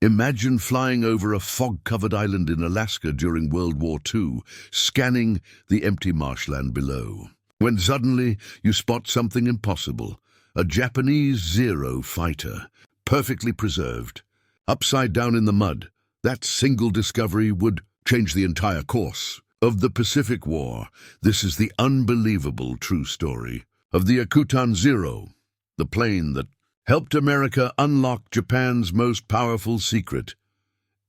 Imagine flying over a fog-covered island in Alaska during World War II, scanning the empty marshland below. When suddenly you spot something impossible, a Japanese Zero fighter, perfectly preserved. Upside down in the mud, that single discovery would change the entire course of the Pacific War. This is the unbelievable true story of the Akutan Zero, the plane that helped America unlock Japan's most powerful secret.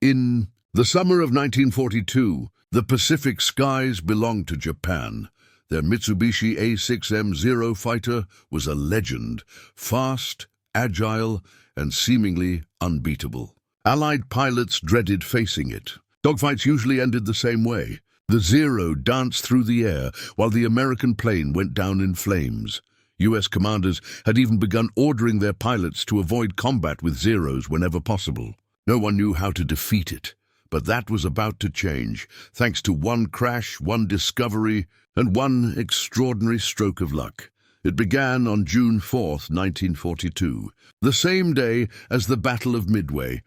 In the summer of 1942, the Pacific skies belonged to Japan. Their Mitsubishi A6M Zero fighter was a legend, fast, agile, and seemingly unbeatable. Allied pilots dreaded facing it. Dogfights usually ended the same way. The Zero danced through the air while the American plane went down in flames. U.S. commanders had even begun ordering their pilots to avoid combat with Zeros whenever possible. No one knew how to defeat it, but that was about to change, thanks to one crash, one discovery, and one extraordinary stroke of luck. It began on June 4th, 1942, the same day as the Battle of Midway.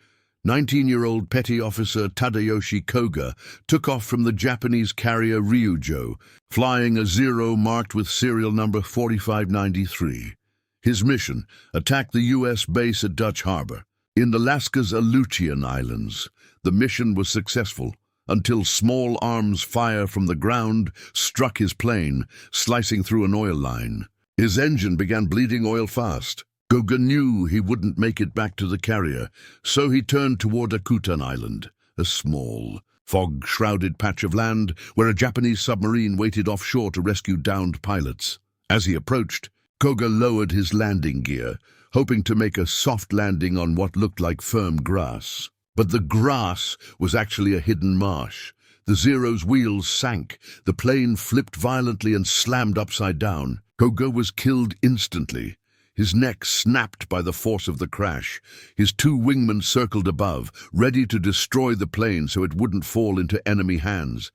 19-year-old Petty Officer Tadayoshi Koga took off from the Japanese carrier Ryujo, flying a Zero marked with serial number 4593. His mission: attack the U.S. base at Dutch Harbor in Alaska's Aleutian Islands. The mission was successful until small arms fire from the ground struck his plane, slicing through an oil line. His engine began bleeding oil fast. Koga knew he wouldn't make it back to the carrier, so he turned toward Akutan Island, a small, fog-shrouded patch of land where a Japanese submarine waited offshore to rescue downed pilots. As he approached, Koga lowered his landing gear, hoping to make a soft landing on what looked like firm grass. But the grass was actually a hidden marsh. The Zero's wheels sank, the plane flipped violently and slammed upside down. Koga was killed instantly. His neck snapped by the force of the crash. His two wingmen circled above, ready to destroy the plane so it wouldn't fall into enemy hands.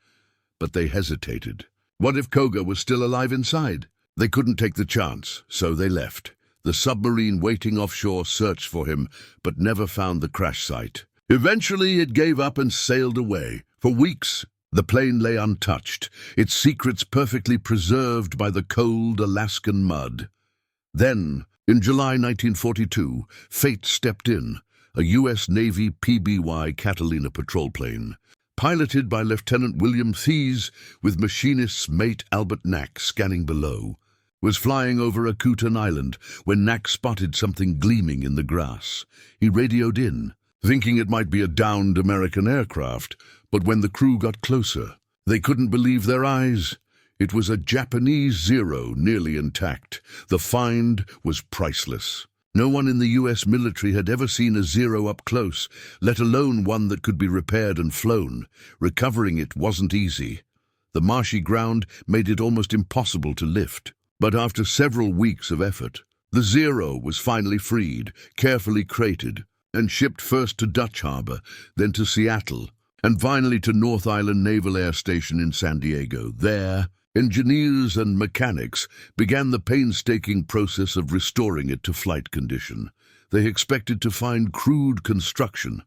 But they hesitated. What if Koga was still alive inside? They couldn't take the chance, so they left. The submarine waiting offshore searched for him, but never found the crash site. Eventually, it gave up and sailed away. For weeks, the plane lay untouched, its secrets perfectly preserved by the cold Alaskan mud. Then, in July 1942, fate stepped in. A U.S. Navy PBY Catalina patrol plane, piloted by Lieutenant William Thies with machinist's mate Albert Knack scanning below, was flying over Akutan Island when Knack spotted something gleaming in the grass. He radioed in, thinking it might be a downed American aircraft, but when the crew got closer, they couldn't believe their eyes. It was a Japanese Zero, nearly intact. The find was priceless. No one in the U.S. military had ever seen a Zero up close, let alone one that could be repaired and flown. Recovering it wasn't easy. The marshy ground made it almost impossible to lift. But after several weeks of effort, the Zero was finally freed, carefully crated, and shipped first to Dutch Harbor, then to Seattle, and finally to North Island Naval Air Station in San Diego. There, engineers and mechanics began the painstaking process of restoring it to flight condition. They expected to find crude construction,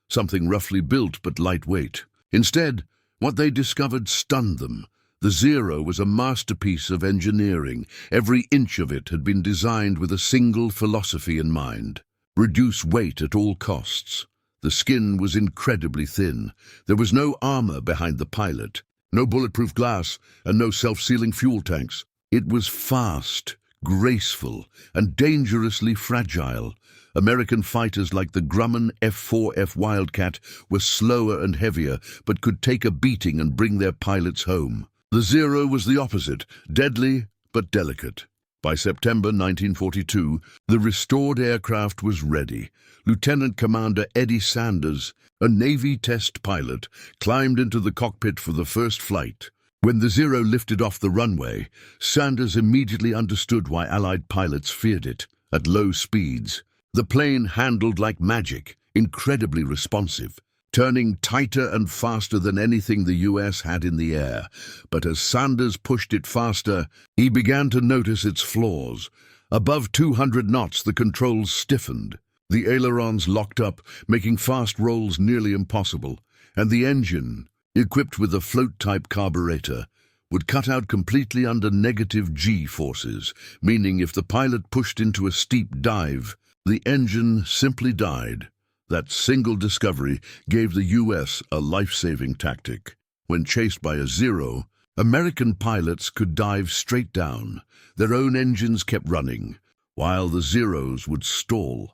something roughly built but lightweight. Instead, what they discovered stunned them. The Zero was a masterpiece of engineering. Every inch of it had been designed with a single philosophy in mind: reduce weight at all costs. The skin was incredibly thin. There was no armor behind the pilot, no bulletproof glass, and no self-sealing fuel tanks. It was fast, graceful, and dangerously fragile. American fighters like the Grumman F6F Wildcat were slower and heavier, but could take a beating and bring their pilots home. The Zero was the opposite, deadly but delicate. By September 1942, the restored aircraft was ready. Lieutenant Commander Eddie Sanders, a Navy test pilot, climbed into the cockpit for the first flight. When the Zero lifted off the runway, Sanders immediately understood why Allied pilots feared it. At low speeds, the plane handled like magic, incredibly responsive, turning tighter and faster than anything the U.S. had in the air. But as Sanders pushed it faster, he began to notice its flaws. Above 200 knots, the controls stiffened. The ailerons locked up, making fast rolls nearly impossible, and the engine, equipped with a float-type carburetor, would cut out completely under negative G forces, meaning if the pilot pushed into a steep dive, the engine simply died. That single discovery gave the U.S. a life-saving tactic. When chased by a Zero, American pilots could dive straight down. Their own engines kept running, while the Zeros would stall.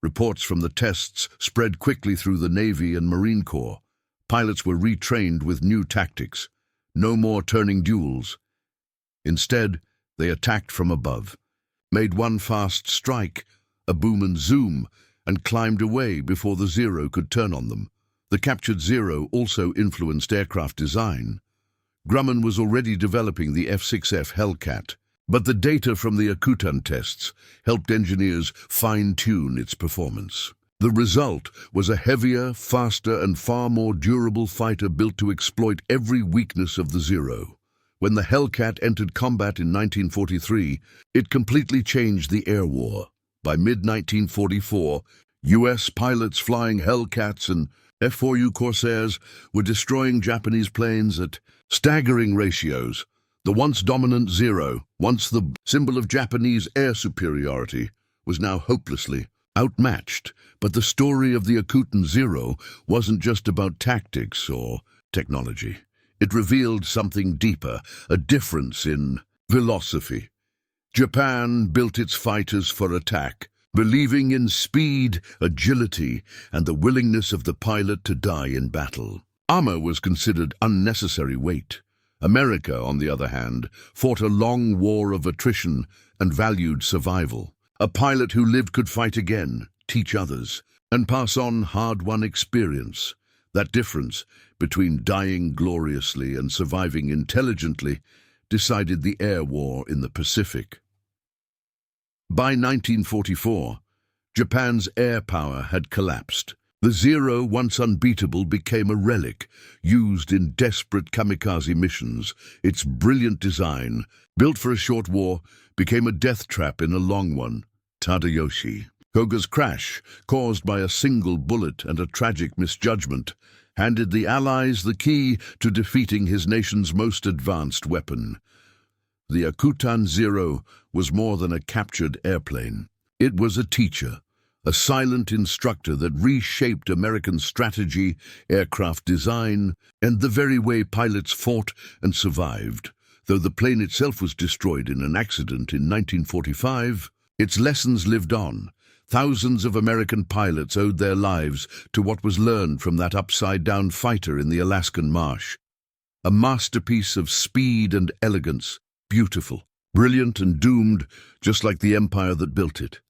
Reports from the tests spread quickly through the Navy and Marine Corps. Pilots were retrained with new tactics. No more turning duels. Instead, they attacked from above, made one fast strike, a boom and zoom, and climbed away before the Zero could turn on them. The captured Zero also influenced aircraft design. Grumman was already developing the F6F Hellcat, but the data from the Akutan tests helped engineers fine-tune its performance. The result was a heavier, faster, and far more durable fighter built to exploit every weakness of the Zero. When the Hellcat entered combat in 1943, it completely changed the air war. By mid-1944, U.S. pilots flying Hellcats and F4U Corsairs were destroying Japanese planes at staggering ratios. The once dominant Zero, once the symbol of Japanese air superiority, was now hopelessly outmatched. But the story of the Akutan Zero wasn't just about tactics or technology. It revealed something deeper, a difference in philosophy. Japan built its fighters for attack, believing in speed, agility, and the willingness of the pilot to die in battle. Armor was considered unnecessary weight. America, on the other hand, fought a long war of attrition and valued survival. A pilot who lived could fight again, teach others, and pass on hard-won experience. That difference between dying gloriously and surviving intelligently decided the air war in the Pacific. By 1944, Japan's air power had collapsed. The Zero, once unbeatable, became a relic, used in desperate kamikaze missions. Its brilliant design, built for a short war, became a death trap in a long one. Tadayoshi Koga's crash, caused by a single bullet and a tragic misjudgment, handed the Allies the key to defeating his nation's most advanced weapon. The Akutan Zero was more than a captured airplane. It was a teacher, a silent instructor that reshaped American strategy, aircraft design, and the very way pilots fought and survived. Though the plane itself was destroyed in an accident in 1945, its lessons lived on. Thousands of American pilots owed their lives to what was learned from that upside-down fighter in the Alaskan marsh. A masterpiece of speed and elegance, beautiful, brilliant and doomed, just like the empire that built it.